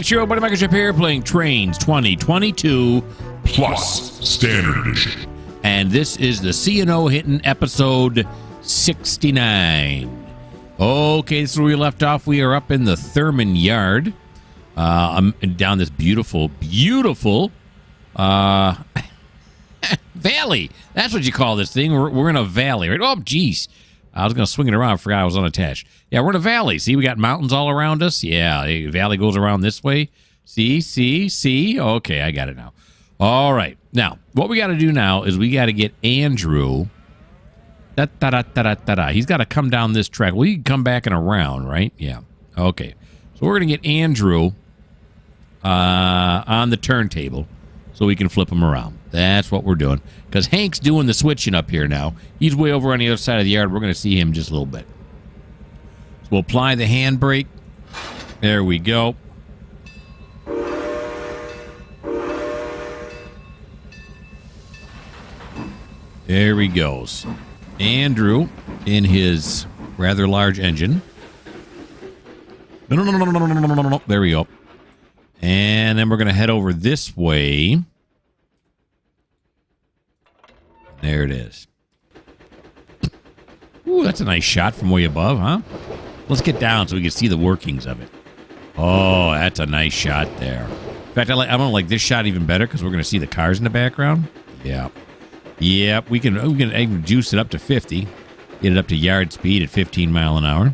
it's your old buddy Mikerowchip here playing Trainz 2022 Plus Standard Edition. And this is the C&O Hinton episode 69. Okay, this is where we left off. We are up in the Thurmond yard. Down this beautiful valley. That's what you call this thing. We're in a valley, right? Oh, geez. I was going to swing it around. I forgot I was unattached. Yeah, we're in a valley. See, we got mountains all around us. Yeah, the valley goes around this way. See? Okay, I got it now. All right. Now, what we got to do now is we got to get Andrew. He's got to come down this track. Well, he can come back and around, right? Yeah. Okay. So we're going to get Andrew on the turntable so we can flip him around. That's what we're doing. Because Hank's doing the switching up here now. He's way over on the other side of the yard. We're going to see him just a little bit. So we'll apply the handbrake. There we go. There he goes. Andrew in his rather large engine. No. There we go. And then we're going to head over this way. There it is. Ooh, that's a nice shot from way above, huh? Let's get down so we can see the workings of it. Oh, that's a nice shot there. In fact, I don't like this shot even better because we're going to see the cars in the background. Yeah. Yep, we can even juice it up to 50. Get it up to yard speed at 15 mile an hour.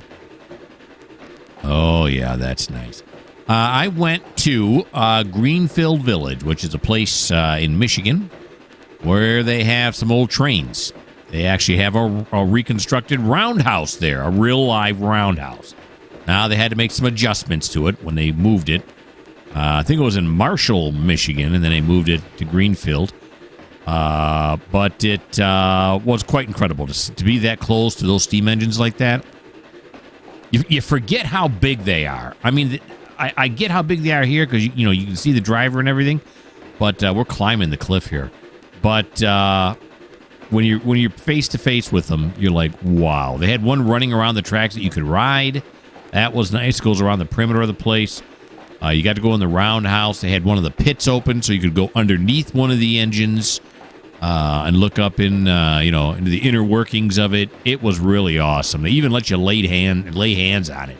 Oh, yeah, that's nice. I went to Greenfield Village, which is a place in Michigan where they have some old trains. They actually have a reconstructed roundhouse there, a real live roundhouse. Now, they had to make some adjustments to it when they moved it. I think it was in Marshall, Michigan, and then they moved it to Greenfield. But it was quite incredible to be that close to those steam engines like that. You forget how big they are. I mean, I get how big they are here because you can see the driver and everything, but we're climbing the cliff here. But when you're face to face with them, you're like, wow. They had one running around the tracks that you could ride. That was nice. It goes around the perimeter of the place. You got to go in the roundhouse. They had one of the pits open, so you could go underneath one of the engines and look up in into the inner workings of it. It was really awesome. They even let you lay hands on it.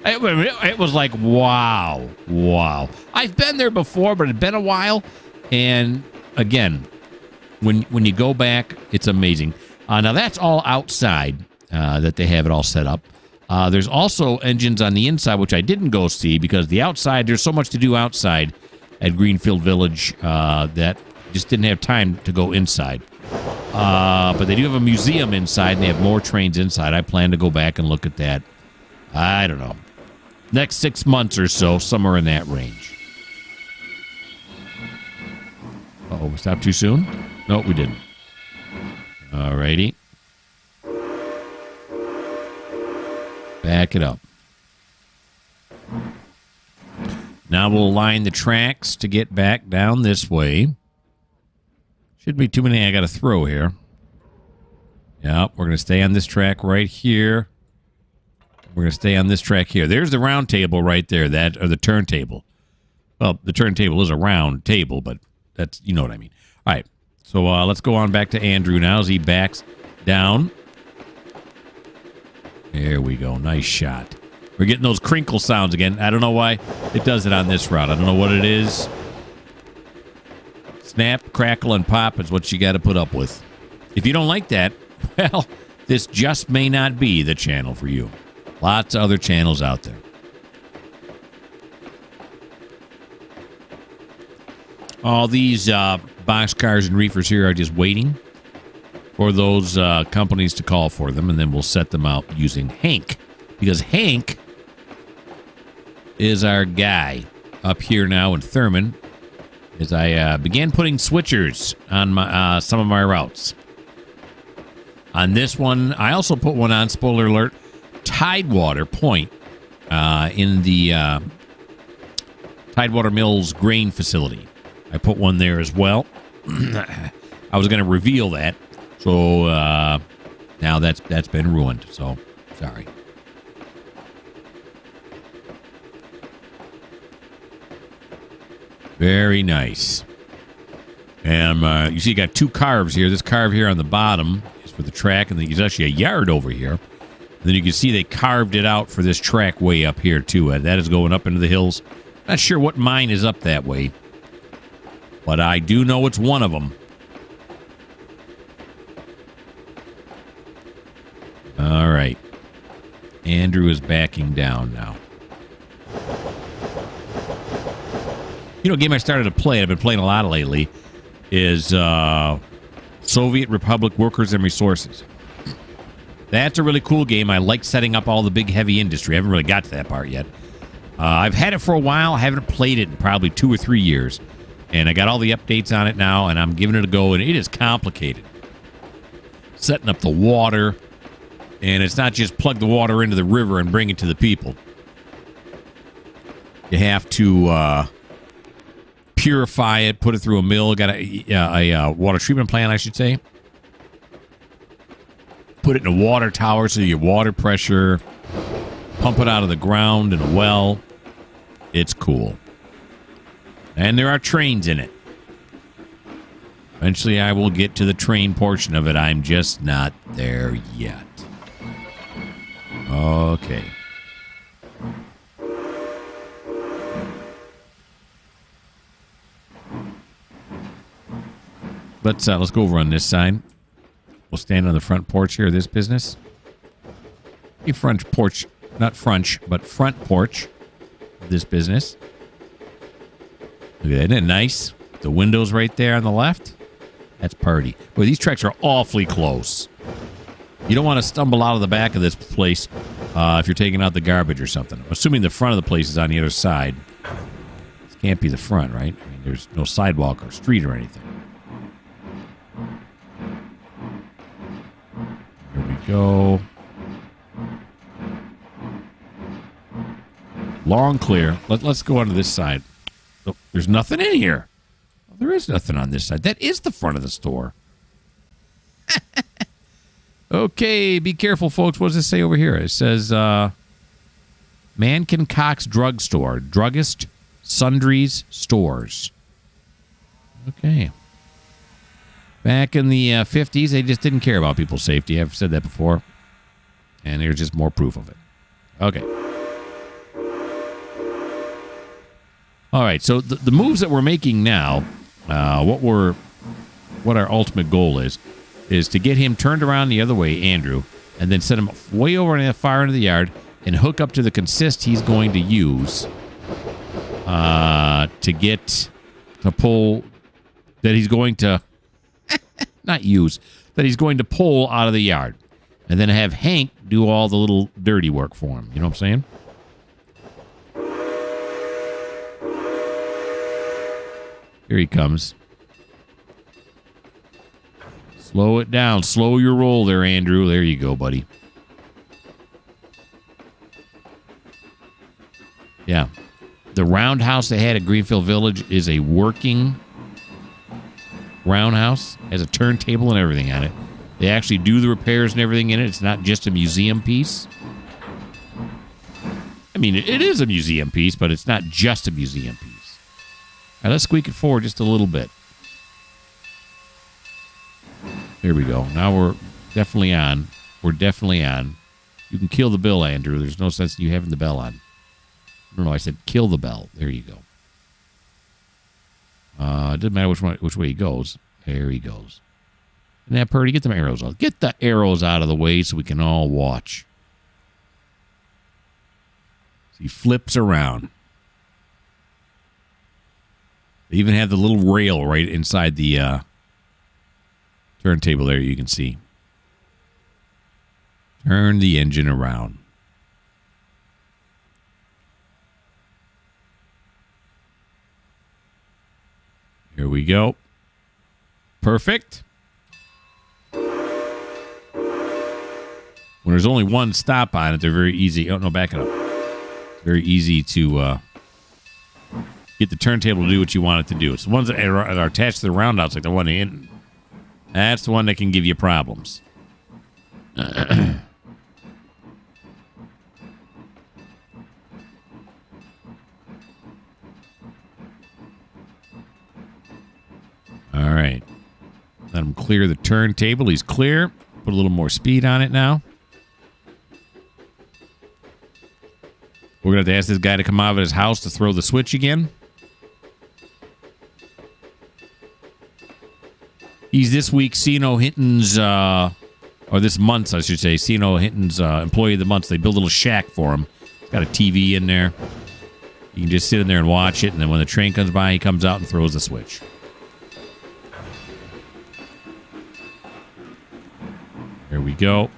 It was like wow. I've been there before, but it's been a while. And again, when you go back, it's amazing. Now that's all outside that they have it all set up. There's also engines on the inside, which I didn't go see because the outside, there's so much to do outside at Greenfield Village that just didn't have time to go inside. But they do have a museum inside, and they have more trains inside. I plan to go back and look at that. I don't know. Next 6 months or so, somewhere in that range. Uh-oh, we stopped too soon? No, we didn't. All righty. Back it up. Now we'll line the tracks to get back down this way. Shouldn't be too many I got to throw here. Yep, we're going to stay on this track right here. We're going to stay on this track here. There's the round table right there, or the turntable. Well, the turntable is a round table, but that's, you know what I mean. All right, so let's go on back to Andrew now as he backs down. There we go. Nice shot. We're getting those crinkle sounds again. I don't know why it does it on this route. I don't know what it is. Snap, crackle, and pop is what you got to put up with. If you don't like that, well, this just may not be the channel for you. Lots of other channels out there. All these boxcars and reefers here are just waiting for those companies to call for them, and then we'll set them out using Hank. Because Hank is our guy up here now in Thurmond as I began putting switchers on some of my routes. On this one, I also put one on, spoiler alert, Tidewater Point in the Tidewater Mills grain facility. I put one there as well. I was going to reveal that. So now that's been ruined. So sorry. Very nice. And you see you got two carves here. This carve here on the bottom is for the track, and then there's actually a yard over here. And then you can see they carved it out for this track way up here, too. That is going up into the hills. Not sure what mine is up that way, but I do know it's one of them. All right. Andrew is backing down now. You know, a game I started to play, I've been playing a lot lately, is Soviet Republic Workers and Resources. That's a really cool game. I like setting up all the big, heavy industry. I haven't really got to that part yet. I've had it for a while. I haven't played it in probably 2 or 3 years. And I got all the updates on it now, and I'm giving it a go, and it is complicated. Setting up the water, and it's not just plug the water into the river and bring it to the people. You have to purify it, put it through a mill, got a water treatment plant, I should say. Put it in a water tower so you get water pressure. Pump it out of the ground in a well. It's cool. And there are trains in it. Eventually I will get to the train portion of it. I'm just not there yet. Okay. Let's go over on this side. We'll stand on the front porch here of this business. A front porch, not French, but front porch of this business. Look at that, isn't it nice? The windows right there on the left. That's party. Boy, these tracks are awfully close. You don't want to stumble out of the back of this place if you're taking out the garbage or something. I'm assuming the front of the place is on the other side. This can't be the front, right? I mean, there's no sidewalk or street or anything. Here we go. Long clear. Let's go onto this side. Oh, there's nothing in here. Oh, there is nothing on this side. That is the front of the store. Okay, be careful, folks. What does this say over here? It says, Mankin Cox Drugstore. Druggist, sundries, stores. Okay. Back in the 50s, they just didn't care about people's safety. I've said that before. And there's just more proof of it. Okay. All right, so the moves that we're making now, what our ultimate goal is to get him turned around the other way, Andrew, and then set him way over in the far end of the yard and hook up to the consist he's going to use to get to pull that he's going to not use that he's going to pull out of the yard, and then have Hank do all the little dirty work for him. You know what I'm saying? Here he comes. Slow it down. Slow your roll there, Andrew. There you go, buddy. Yeah. The roundhouse they had at Greenfield Village is a working roundhouse. Has a turntable and everything on it. They actually do the repairs and everything in it. It's not just a museum piece. I mean, it is a museum piece, but it's not just a museum piece. All right, let's squeak it forward just a little bit. There we go. Now we're definitely on. We're definitely on. You can kill the bell, Andrew. There's no sense in you having the bell on. No, I said kill the bell. There you go. It doesn't matter which way he goes. There he goes. And that Purdy, get them arrows out. Get the arrows out of the way so we can all watch. So he flips around. They even have the little rail right inside the turntable there, you can see. Turn the engine around. Here we go. Perfect. When there's only one stop on it, they're very easy. Oh, no, back it up. It's very easy to get the turntable to do what you want it to do. It's the ones that are attached to the roundhouse, like the one in. That's the one that can give you problems. All right. Let him clear the turntable. He's clear. Put a little more speed on it now. We're going to have to ask this guy to come out of his house to throw the switch again. He's this week's Hinton's, or this month's, I should say, Hinton's Employee of the Month. They build a little shack for him. Got a TV in there. You can just sit in there and watch it, and then when the train comes by, he comes out and throws the switch. There we go.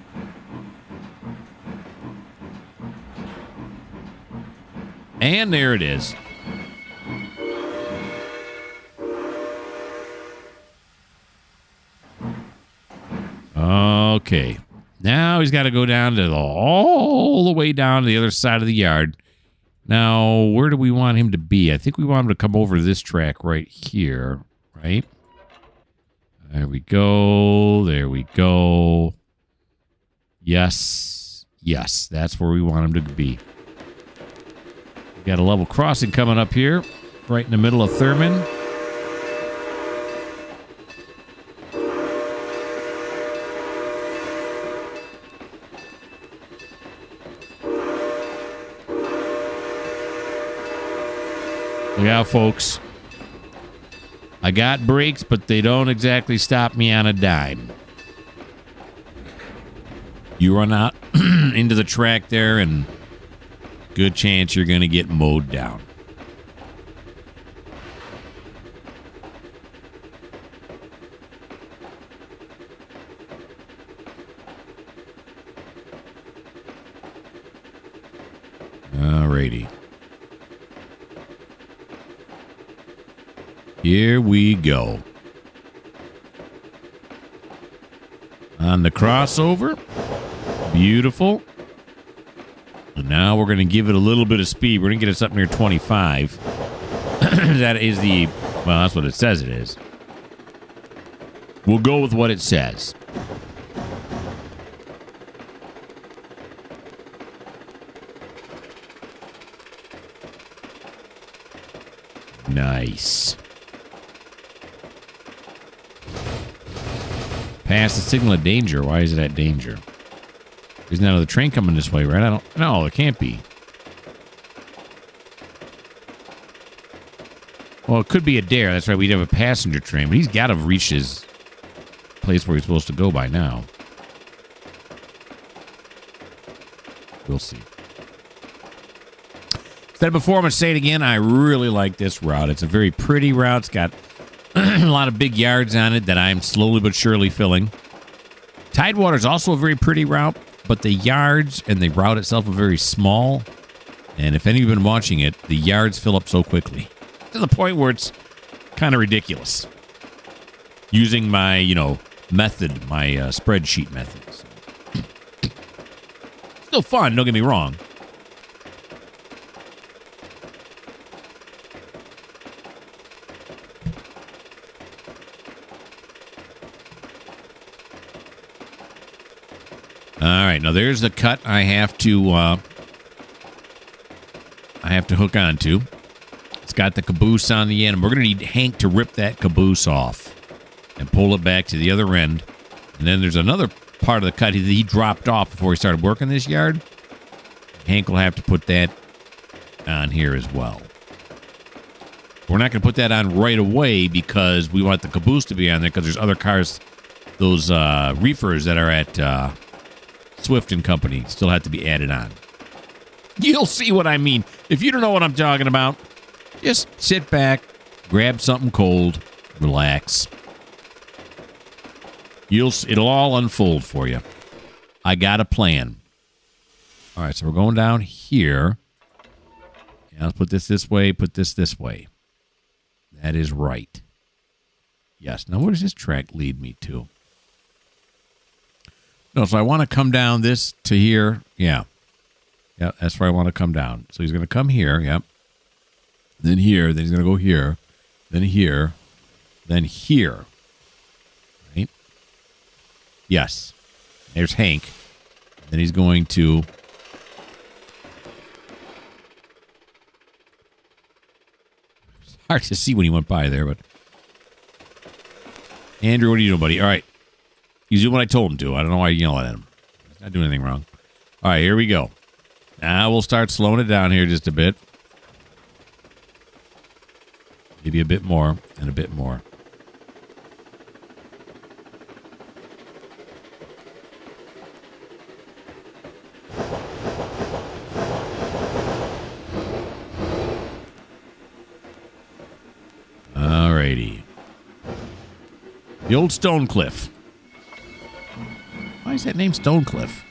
And there it is. Okay. Now he's got to go down to all the way down to the other side of the yard. Now, where do we want him to be? I think we want him to come over to this track right here, right? There we go. There we go. Yes. Yes, that's where we want him to be. We got a level crossing coming up here, right in the middle of Thurmond. Look out, folks. I got brakes, but they don't exactly stop me on a dime. You run out into the track there, and good chance you're going to get mowed down. Alrighty. Here we go. On the crossover. Beautiful. And now we're going to give it a little bit of speed. We're going to get us up near 25. That is the... Well, that's what it says it is. We'll go with what it says. Nice. Past the signal of danger. Why is it at danger? There's not another train coming this way, right? I don't... No, it can't be. Well, it could be a dare. That's right. We'd have a passenger train, but he's got to have reached his place where he's supposed to go by now. We'll see. Said it before, I'm going to say it again. I really like this route. It's a very pretty route. It's got a lot of big yards on it that I'm slowly but surely filling. Tidewater is also a very pretty route, but the yards and the route itself are very small. And if any of you have been watching it, the yards fill up so quickly to the point where it's kind of ridiculous. Using my, method, my spreadsheet method. So. Still fun, don't get me wrong. All right, now there's the cut I have to hook onto. It's got the caboose on the end, and we're going to need Hank to rip that caboose off and pull it back to the other end. And then there's another part of the cut that he dropped off before he started working this yard. Hank will have to put that on here as well. We're not going to put that on right away because we want the caboose to be on there because there's other cars, those reefers that are at Swift and Company still have to be added on. You'll see what I mean. If you don't know what I'm talking about, just sit back, grab something cold, relax. It'll all unfold for you. I got a plan. All right, so we're going down here. Yeah, let's put this way, put this way. That is right. Yes. Now, where does this track lead me to? No, so I want to come down this to here. Yeah. Yeah, that's where I want to come down. So he's going to come here. Yep. Then here. Then he's going to go here. Then here. Then here. Right? Yes. There's Hank. Then he's going to... It's hard to see when he went by there, but... Andrew, what are you doing, buddy? All right. He's doing what I told him to. I don't know why you're yelling at him. He's not doing anything wrong. All right, here we go. Now we'll start slowing it down here just a bit. Maybe a bit more and a bit more. Alrighty. The old Stone Cliff. Why is that name Stone Cliff?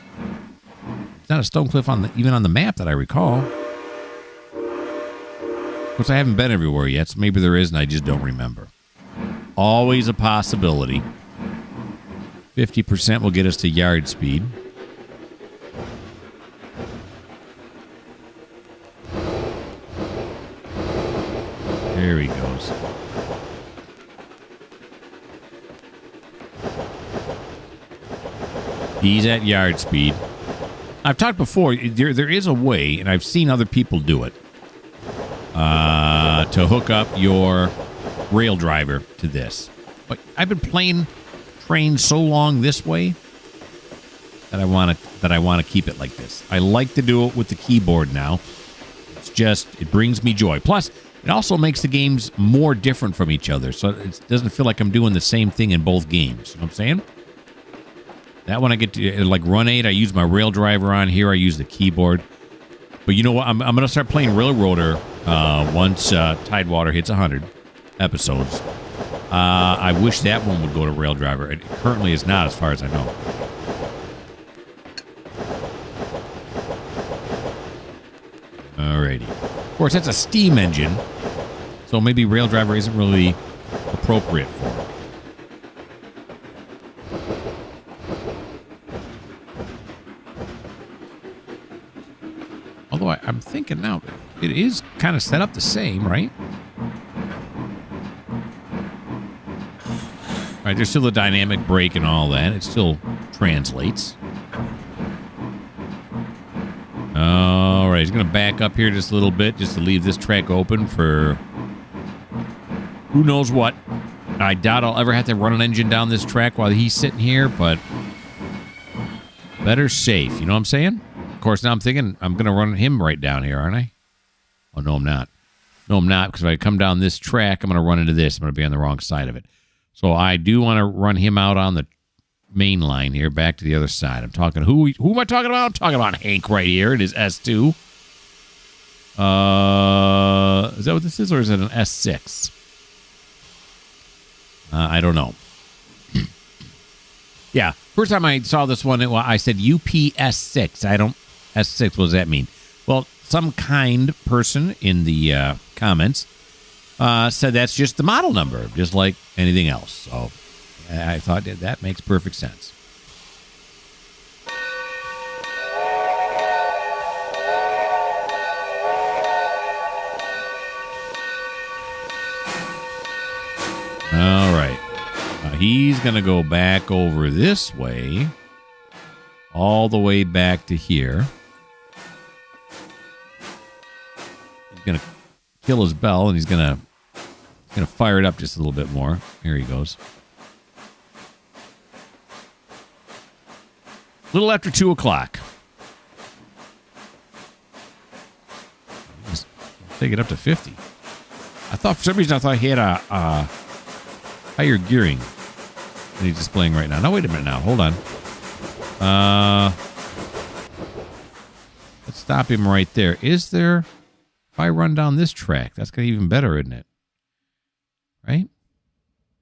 It's not a Stone Cliff even on the map that I recall. Of course, I haven't been everywhere yet, so maybe there is and I just don't remember. Always a possibility. 50% will get us to yard speed. There he goes. He's at yard speed. I've talked before, there is a way, and I've seen other people do it, to hook up your rail driver to this. But I've been playing Trainz so long this way that I want to keep it like this. I like to do it with the keyboard now. It's just, it brings me joy. Plus, it also makes the games more different from each other, so it doesn't feel like I'm doing the same thing in both games. You know what I'm saying? That one I get to, like Run 8, I use my rail driver on. Here I use the keyboard. But you know what? I'm going to start playing Railroader once Tidewater hits 100 episodes. I wish that one would go to rail driver. It currently is not, as far as I know. Alrighty. Of course, that's a steam engine, so maybe rail driver isn't really appropriate for it. Although I'm thinking now, it is kind of set up the same, right? All right, there's still a dynamic brake and all that. It still translates. All right, he's going to back up here just a little bit just to leave this track open for who knows what. I doubt I'll ever have to run an engine down this track while he's sitting here, but better safe. You know what I'm saying? Of course, now I'm thinking I'm going to run him right down here, aren't I? Oh, no, I'm not. No, I'm not, because if I come down this track, I'm going to run into this. I'm going to be on the wrong side of it. So I do want to run him out on the main line here, back to the other side. I'm talking, who am I talking about? I'm talking about Hank right here. It is S2. Is that what this is, or is it an S6? I don't know. Yeah, first time I saw this one, I said UPS6. S6, what does that mean? Well, some kind person in the comments said that's just the model number, just like anything else. So I thought that makes perfect sense. All right. He's going to go back over this way, all the way back to here. He's going to kill his bell, and he's going to fire it up just a little bit more. Here he goes. A little after 2 o'clock. Let's take it up to 50. I thought, for some reason, he had a higher gearing than he's displaying right now. No, wait a minute now. Hold on. Let's stop him right there. Is there... If I run down this track, that's going to be even better, isn't it? Right?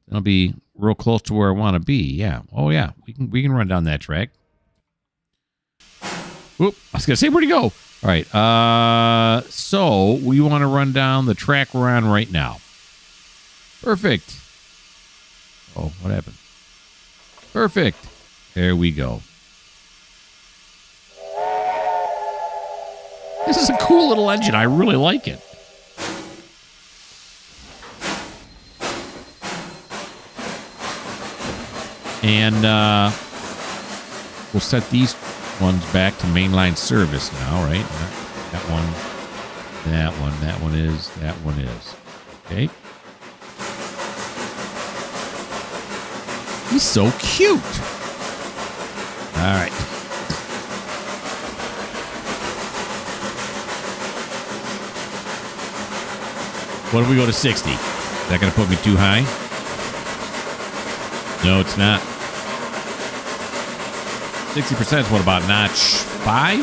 It'll be real close to where I want to be. Yeah. Oh, yeah. We can run down that track. Oop. I was going to say, where'd he go? All right. So we want to run down the track we're on right now. Perfect. Oh, what happened? Perfect. There we go. This is a cool little engine. I really like it. And we'll set these ones back to mainline service now, right? That one, that one, that one is, that one is. Okay. He's so cute. All right. What if we go to 60? Is that going to put me too high? No, it's not. 60% is what, about notch 5?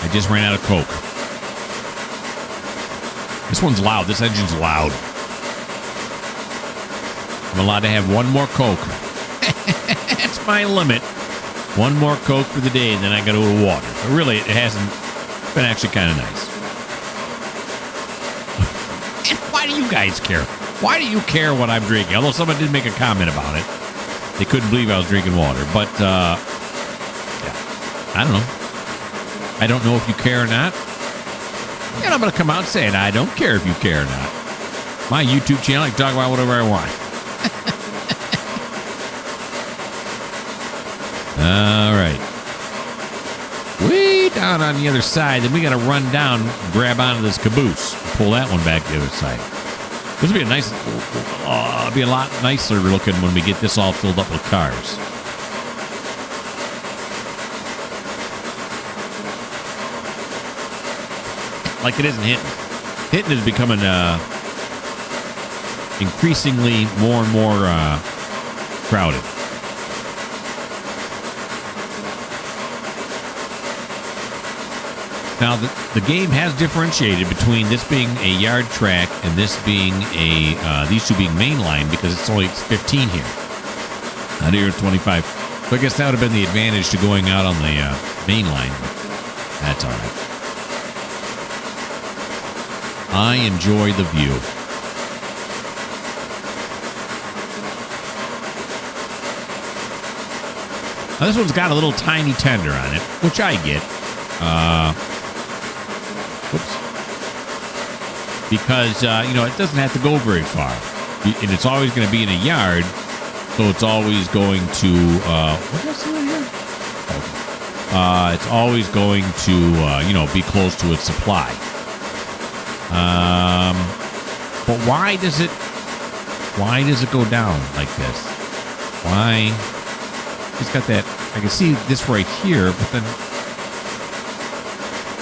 I just ran out of Coke. This one's loud. This engine's loud. I'm allowed to have one more Coke. That's my limit. One more Coke for the day, and then I got to go to water. But really, it hasn't been actually kind of nice. And why do you guys care? Why do you care what I'm drinking? Although someone did make a comment about it. They couldn't believe I was drinking water. But, yeah, I don't know. I don't know if you care or not. And I'm going to come out and say it. I don't care if you care or not. My YouTube channel, I can talk about whatever I want. All right. Way down on the other side. Then we got to run down, grab onto this caboose, pull that one back to the other side. This will be a nice, be a lot nicer looking when we get this all filled up with cars. Like it isn't Hinton. Hinton is becoming increasingly more and more crowded. Now, the game has differentiated between this being a yard track and this being these two being mainline because it's only 15 here. Out here, 25. So I guess that would have been the advantage to going out on the mainline. That's all right. I enjoy the view. Now, this one's got a little tiny tender on it, which I get. Whoops. Because, it doesn't have to go very far. And it's always going to be in a yard, so it's always going to... what did I say right here? Okay. It's always going to, be close to its supply. But why does it go down like this? Why? It's got that... I can see this right here, but then...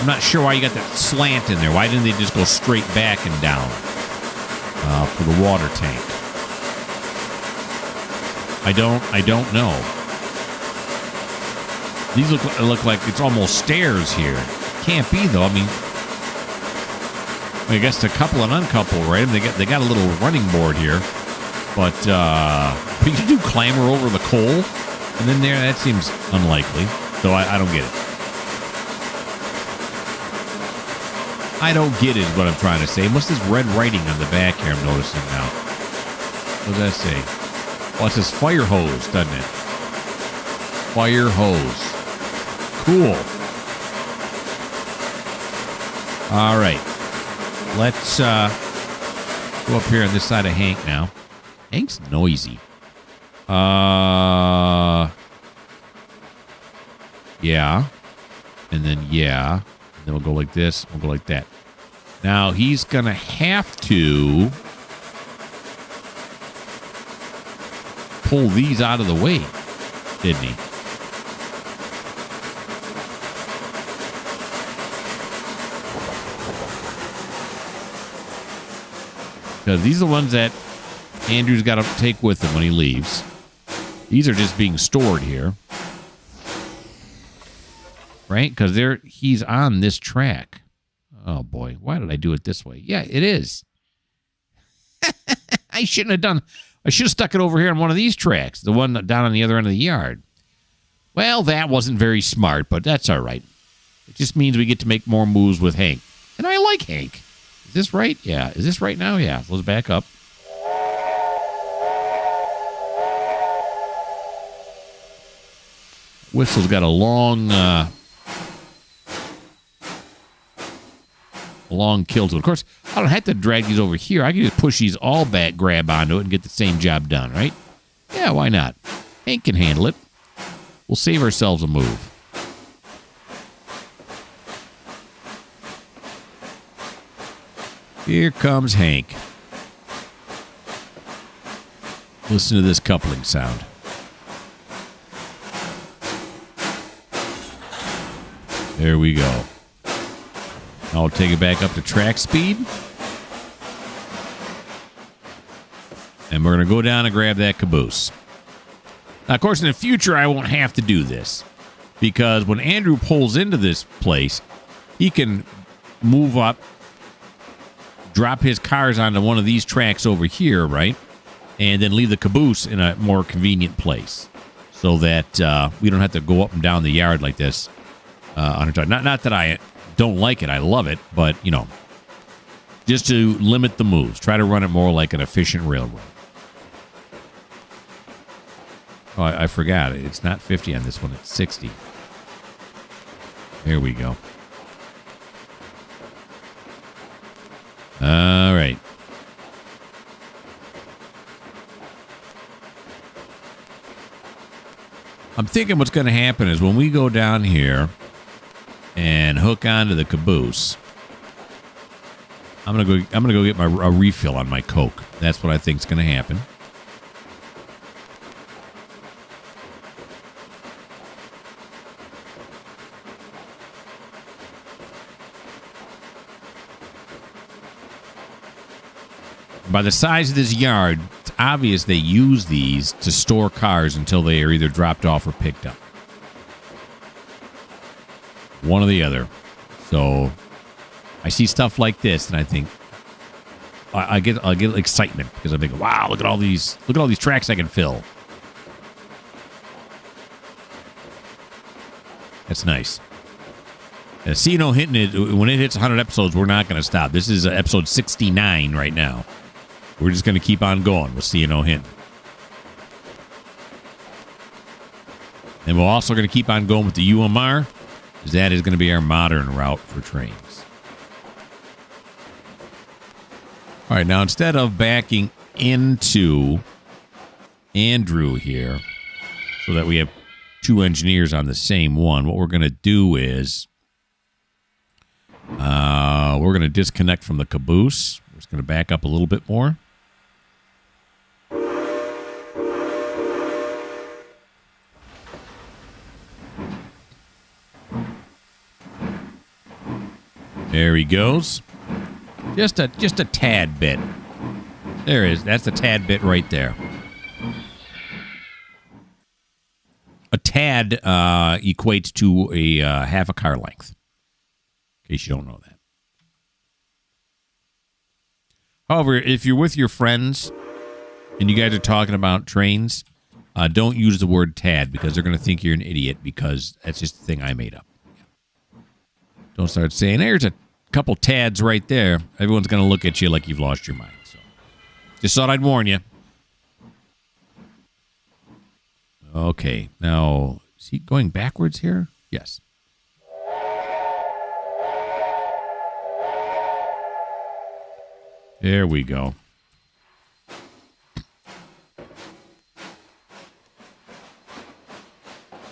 I'm not sure why you got that slant in there. Why didn't they just go straight back and down for the water tank? I don't know. These look like it's almost stairs here. Can't be though. I mean, I guess to couple and uncouple, right? They got a little running board here, but you can do clamber over the coal, and then there that seems unlikely. So I don't get it. I don't get it is what I'm trying to say. What's this red writing on the back here I'm noticing now? What does that say? Well, it says fire hose, doesn't it? Fire hose. Cool. All right. Let's go up here on this side of Hank now. Hank's noisy. Yeah. And then, yeah. Then we'll go like this. We'll go like that. Now, he's going to have to pull these out of the way, didn't he? Because these are the ones that Andrew's got to take with him when he leaves. These are just being stored here. Right? Because he's on this track. Oh, boy. Why did I do it this way? Yeah, it is. I shouldn't have done... I should have stuck it over here on one of these tracks. The one down on the other end of the yard. Well, that wasn't very smart, but that's all right. It just means we get to make more moves with Hank. And I like Hank. Is this right? Yeah. Is this right now? Yeah. Let's back up. Whistle's got a long kill to it. Of course, I don't have to drag these over here. I can just push these all back, grab onto it, and get the same job done, right? Yeah, why not? Hank can handle it. We'll save ourselves a move. Here comes Hank. Listen to this coupling sound. There we go. I'll take it back up to track speed. And we're going to go down and grab that caboose. Now, of course, in the future, I won't have to do this. Because when Andrew pulls into this place, he can move up, drop his cars onto one of these tracks over here, right? And then leave the caboose in a more convenient place. So that we don't have to go up and down the yard like this. Not that I don't like it. I love it. But, you know, just to limit the moves. Try to run it more like an efficient railroad. Oh, I forgot. It's not 50 on this one. It's 60. There we go. All right. I'm thinking what's going to happen is when we go down here and hook onto the caboose, I'm gonna go get a refill on my Coke. That's what I think is going to happen. By the size of this yard, it's obvious they use these to store cars until they are either dropped off or picked up. One or the other. So I see stuff like this, and I think I get excitement because I'm thinking, wow, look at all these tracks I can fill. That's nice. See, you know, Hinton, when it hits 100 episodes, we're not going to stop. This is episode 69 right now. We're just going to keep on going with C&O Hinton. And we're also going to keep on going with the UMR, because that is going to be our modern route for Trainz. All right, now instead of backing into Andrew here, so that we have two engineers on the same one, what we're going to do is we're going to disconnect from the caboose. We're just going to back up a little bit more. There he goes. Just a tad bit. There is. That's a tad bit right there. A tad equates to a half a car length. In case you don't know that. However, if you're with your friends and you guys are talking about trains, don't use the word tad because they're going to think you're an idiot because that's just the thing I made up. Don't start saying, there's a couple tads right there. Everyone's going to look at you like you've lost your mind. So, just thought I'd warn you. Okay, now, is he going backwards here? Yes. There we go.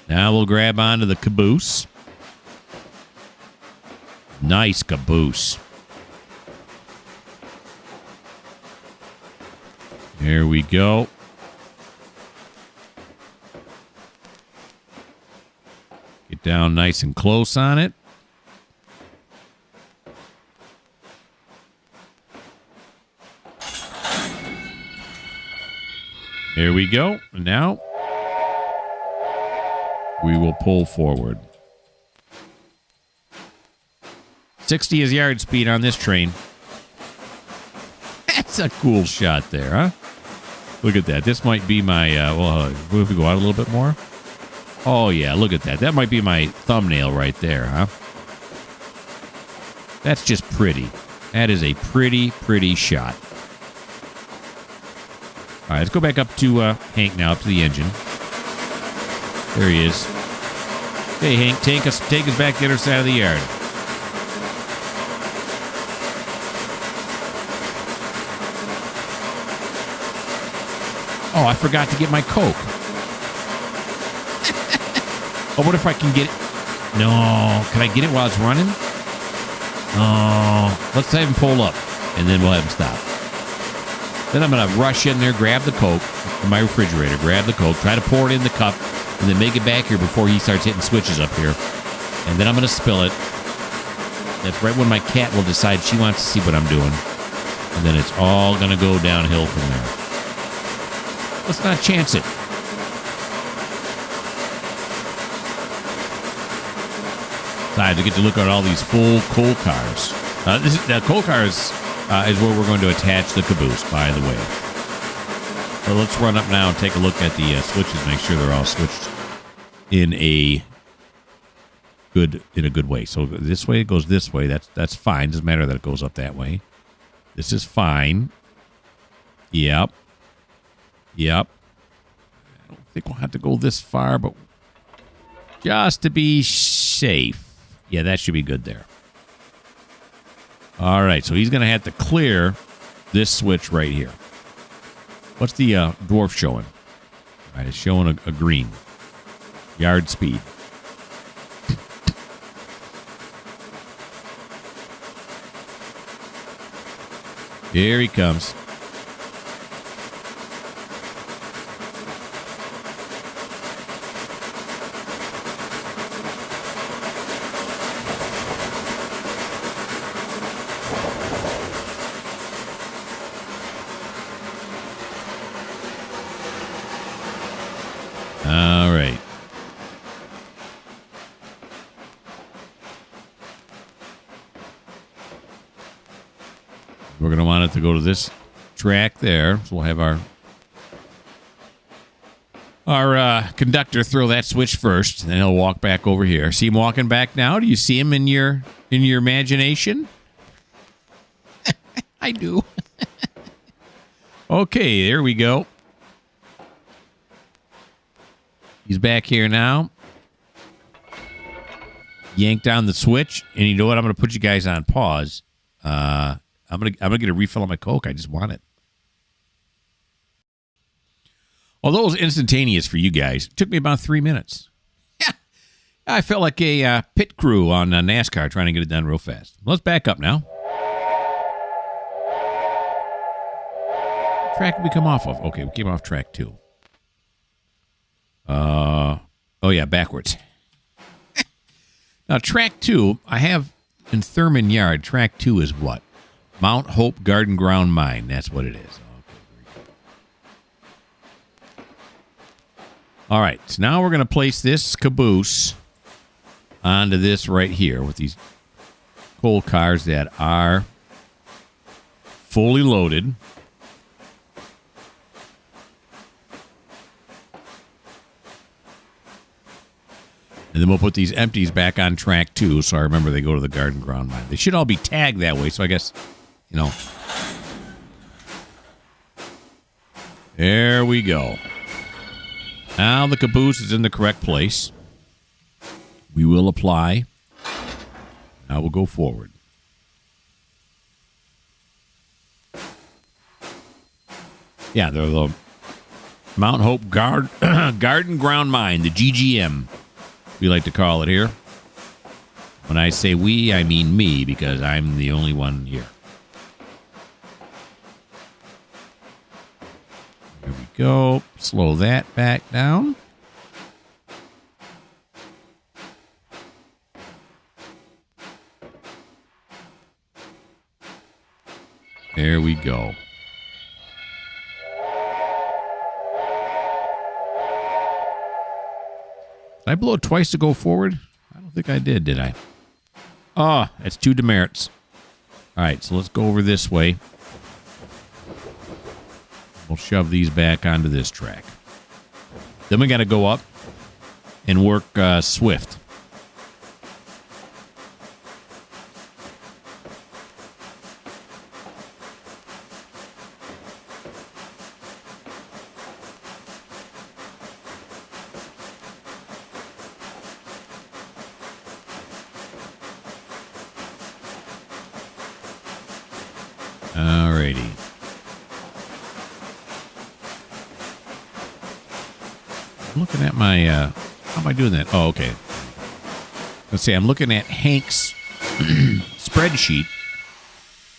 Now we'll grab onto the caboose. Nice caboose. There we go. Get down nice and close on it. There we go. Now we will pull forward. 60 is yard speed on this train. That's a cool shot there, huh? Look at that. This might be my, if we go out a little bit more. Oh, yeah, look at that. That might be my thumbnail right there, huh? That's just pretty. That is a pretty, pretty shot. All right, let's go back up to Hank now, up to the engine. There he is. Hey, Hank, take us back to the other side of the yard. Oh, I forgot to get my Coke. Oh, what if I can get it? No. Can I get it while it's running? Oh, let's have him pull up. and then we'll have him stop. Then I'm going to rush in there, grab the Coke from my refrigerator, grab the Coke, try to pour it in the cup, and then make it back here before he starts hitting switches up here. And then I'm going to spill it. That's right when my cat will decide she wants to see what I'm doing. And then it's all going to go downhill from there. Let's not chance it. Besides, I get to look at all these full coal cars. The coal cars is where we're going to attach the caboose, by the way. So let's run up now and take a look at the switches, make sure they're all switched in a good way. So this way, it goes this way. That's fine. Doesn't matter that it goes up that way. This is fine. Yep. I don't think we'll have to go this far, but just to be safe. Yeah, that should be good there. All right, so he's going to have to clear this switch right here. What's the dwarf showing? All right, it's showing a green. Yard speed. Here he comes. All right. We're going to want it to go to this track there. So we'll have our conductor throw that switch first, and then he'll walk back over here. See him walking back now? Do you see him in your imagination? I do. Okay, there we go. He's back here now. Yank down the switch, and you know what? I'm going to put you guys on pause. I'm gonna get a refill on my Coke. I just want it. Although it was instantaneous for you guys, it took me about 3 minutes. Yeah, I felt like a pit crew on NASCAR trying to get it done real fast. Let's back up now. What track did we come off of? Okay, we came off track 2. Oh yeah, backwards. Now track 2, I have in Thurmond Yard. Track 2 is what? Mount Hope Garden Ground Mine. That's what it is. Okay, all right, so now we're going to place this caboose onto this right here with these coal cars that are fully loaded. And then we'll put these empties back on track 2. So I remember they go to the garden ground mine. They should all be tagged that way. So I guess, you know. There we go. Now the caboose is in the correct place. We will apply. Now we'll go forward. Yeah, they're the Mount Hope Garden Ground Mine, the GGM. We like to call it here. When I say we, I mean me, because I'm the only one here. There we go. Slow that back down. There we go. Did I blow it twice to go forward? I don't think I did I? Oh, that's 2 demerits. All right, so let's go over this way. We'll shove these back onto this track. Then we got to go up and work Swift. Alrighty. I'm looking at my, how am I doing that? Oh, okay. Let's see, I'm looking at Hank's spreadsheet,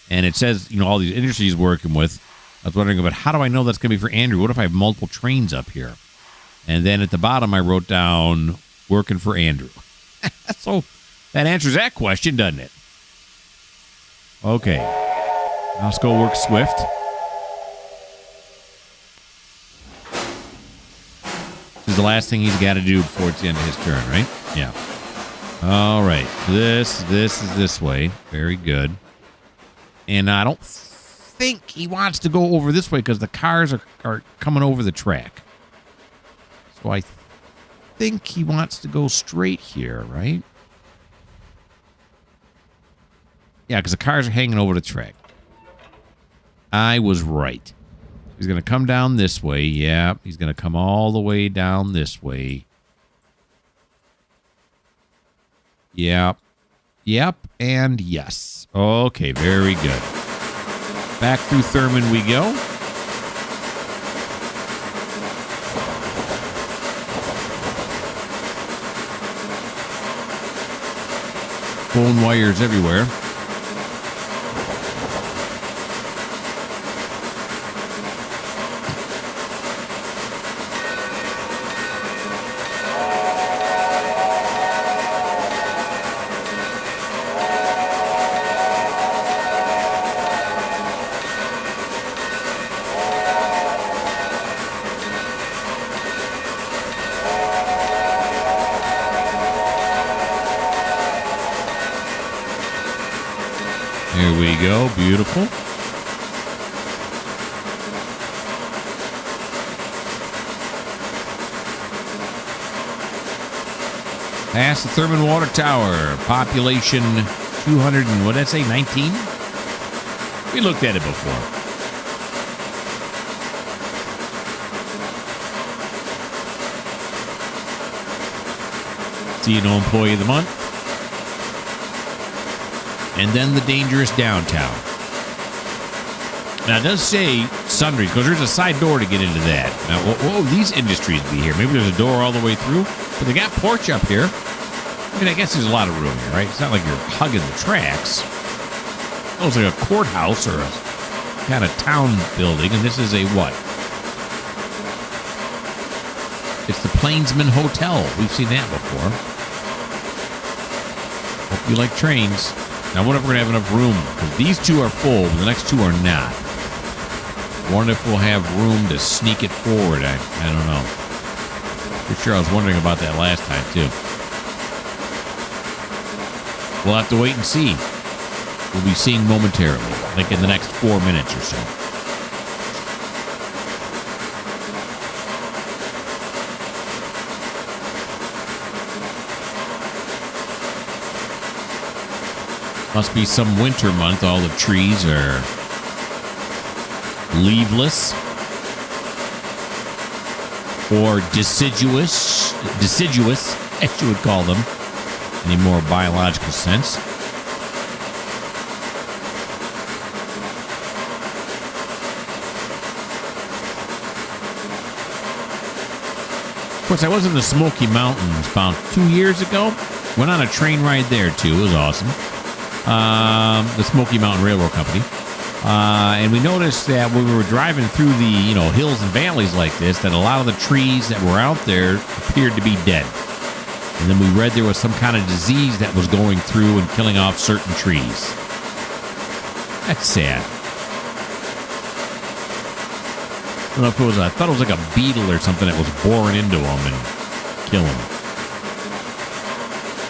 And it says, all these industries he's working with. I was wondering about how do I know that's going to be for Andrew? What if I have multiple trains up here? And then at the bottom, I wrote down working for Andrew. So that answers that question, doesn't it? Okay. Now let's go work Swift. This is the last thing he's got to do before it's the end of his turn, right? Yeah. All right. This is this way. Very good. And I don't think he wants to go over this way because the cars are coming over the track. So I think he wants to go straight here, right? Yeah, because the cars are hanging over the track. I was right. He's going to come down this way. Yeah, he's going to come all the way down this way. Yep. Yep, and yes. Okay, very good. Back through Thurmond we go. Phone wires everywhere. Here we go. Beautiful. Past the Thurmond Water Tower. Population 200 and what did I say? 19? We looked at it before. CEO Employee of the Month. And then the dangerous downtown. Now, it does say sundries, because there's a side door to get into that. Now, what will these industries be here? Maybe there's a door all the way through, but they got porch up here. I mean, I guess there's a lot of room here, right? It's not like you're hugging the tracks. It looks like a courthouse or a kind of town building, and this is a what? It's the Plainsman Hotel. We've seen that before. Hope you like trains. Now, I wonder if we're going to have enough room, because these two are full, but the next two are not. Wonder if we'll have room to sneak it forward. I don't know. Pretty sure I was wondering about that last time, too. We'll have to wait and see. We'll be seeing momentarily, like in the next 4 minutes or so. Must be some winter month. All the trees are leaveless or deciduous, as you would call them, in a more biological sense. Of course, I was in the Smoky Mountains about 2 years ago. Went on a train ride there, too. It was awesome. The Smoky Mountain Railroad Company. And we noticed that when we were driving through the, hills and valleys like this, that a lot of the trees that were out there appeared to be dead. And then we read there was some kind of disease that was going through and killing off certain trees. That's sad. I don't know if it was, I thought it was like a beetle or something that was boring into them and killing them.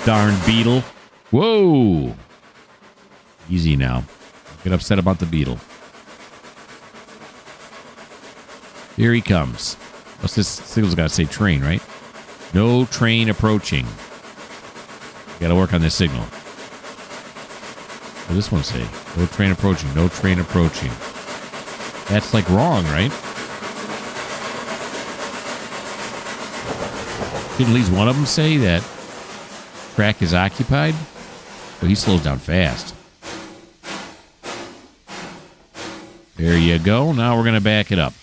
Darn beetle. Whoa. Easy now. Don't get upset about the beetle. Here he comes. What's this? Signal's got to say train, right? No train approaching. Got to work on this signal. What does this one say? No train approaching. No train approaching. That's like wrong, right? Didn't at least one of them say that track is occupied? But he slows down fast. There you go. Now we're going to back it up.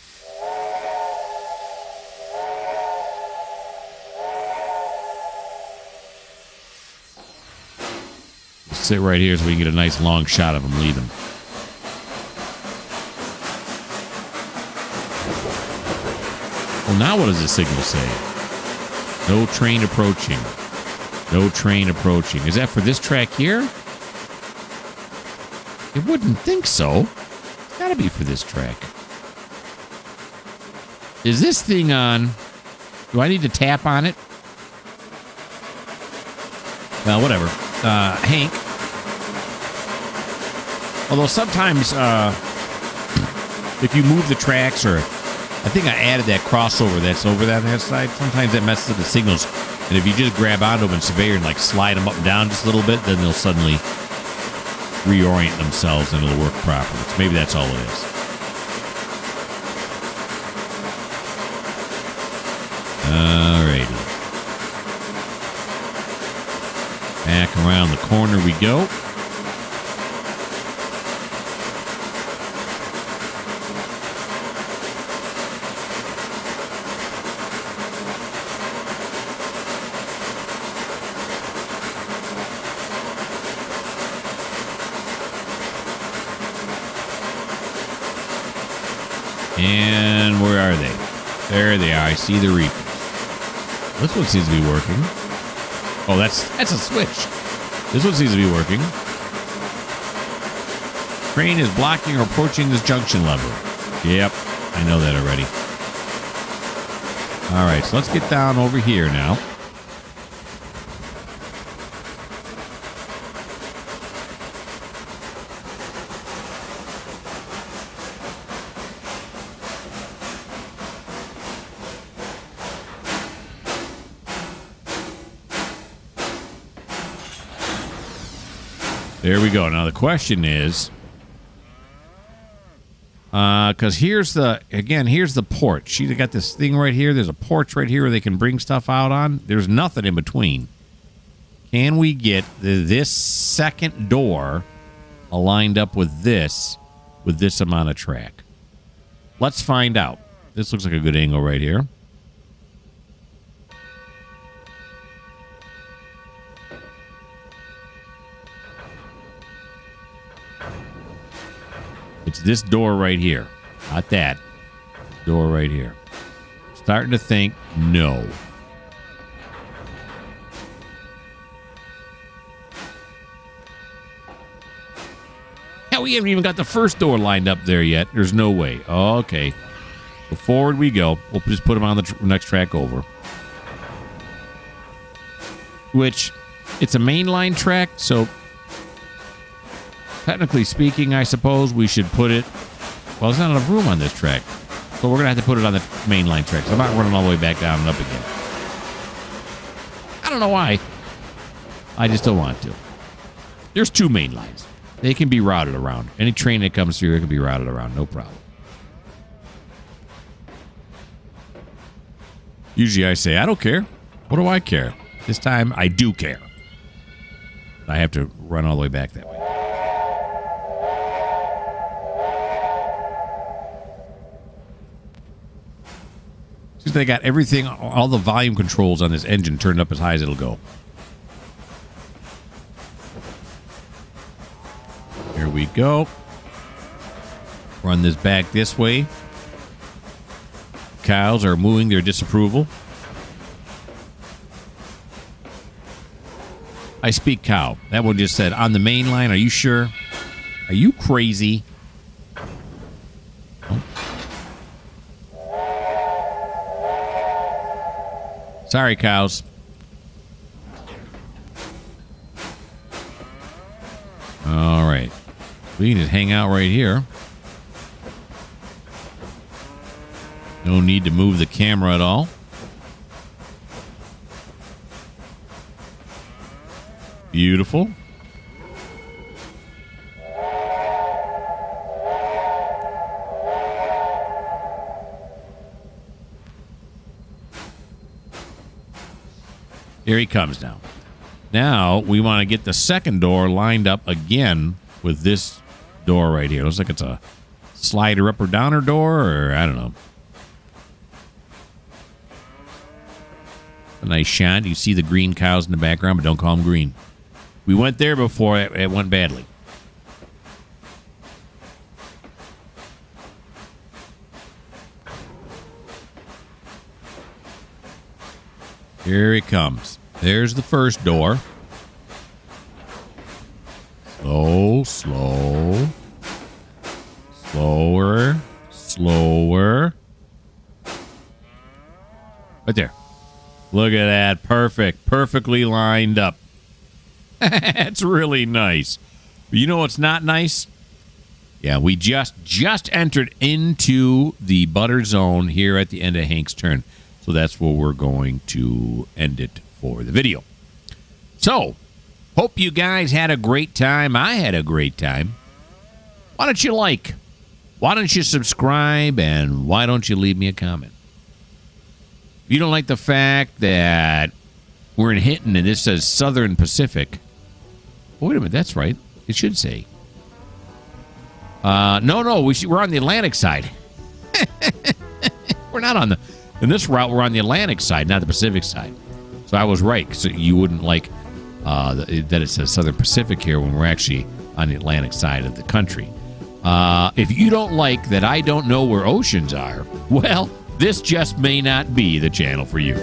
Sit right here so we can get a nice long shot of him leaving. Well, now what does the signal say? No train approaching. No train approaching. Is that for this track here? I wouldn't think so. It's got to be for this track. Is this thing on? Do I need to tap on it? Well, whatever. Hank. Although sometimes, if you move the tracks, or I think I added that crossover that's over that side, sometimes that messes up the signals. And if you just grab onto them and surveyor and like slide them up and down just a little bit, then they'll suddenly reorient themselves and it'll work properly. So maybe that's all it is. Alrighty. Back around the corner we go. And where are they? There they are. I see the reapers. This one seems to be working. Oh, that's a switch. This one seems to be working. Train is blocking or approaching this junction lever. Yep, I know that already. All right, so let's get down over here now. There we go. Now the question is, because here's the porch. You got this thing right here. There's a porch right here where they can bring stuff out on. There's nothing in between. Can we get this second door aligned up with this amount of track? Let's find out. This looks like a good angle right here. It's this door right here. Not that. Door right here. Starting to think, no. Hell, we haven't even got the first door lined up there yet. There's no way. Okay. So forward we go. We'll just put them on the next track over. Which, it's a mainline track, so technically speaking, I suppose we should put it... Well, there's not enough room on this track. So we're going to have to put it on the mainline track. So I'm not running all the way back down and up again. I don't know why. I just don't want to. There's two main lines. They can be routed around. Any train that comes through, it can be routed around. No problem. Usually I say, I don't care. What do I care? This time, I do care. I have to run all the way back that way. They got everything, all the volume controls on this engine turned up as high as it'll go. Here we go. Run this back this way. Cows are mooing their disapproval. I speak cow. That one just said, on the main line, are you sure? Are you crazy? Oh. Sorry, cows. All right. We can just hang out right here. No need to move the camera at all. Beautiful. Here he comes now. Now we want to get the second door lined up again with this door right here. Looks like it's a slider up or downer door, or I don't know. A nice shot. You see the green cows in the background, but don't call them green. We went there before. It went badly. Here he comes. There's the first door. Slow, slow. Slower, slower. Right there. Look at that. Perfect. Perfectly lined up. That's really nice. But you know what's not nice? Yeah, we just entered into the butter zone here at the end of Hank's turn. So that's where we're going to end it for the video. So, hope you guys had a great time. I had a great time. Why don't you like? Why don't you subscribe? And why don't you leave me a comment? If you don't like the fact that we're in Hinton and this says Southern Pacific. Oh, wait a minute, that's right. It should say. No, we're on the Atlantic side. We're not on the... In this route, we're on the Atlantic side, not the Pacific side. So I was right. So you wouldn't like that it says Southern Pacific here when we're actually on the Atlantic side of the country. If you don't like that I don't know where oceans are, well, this just may not be the channel for you.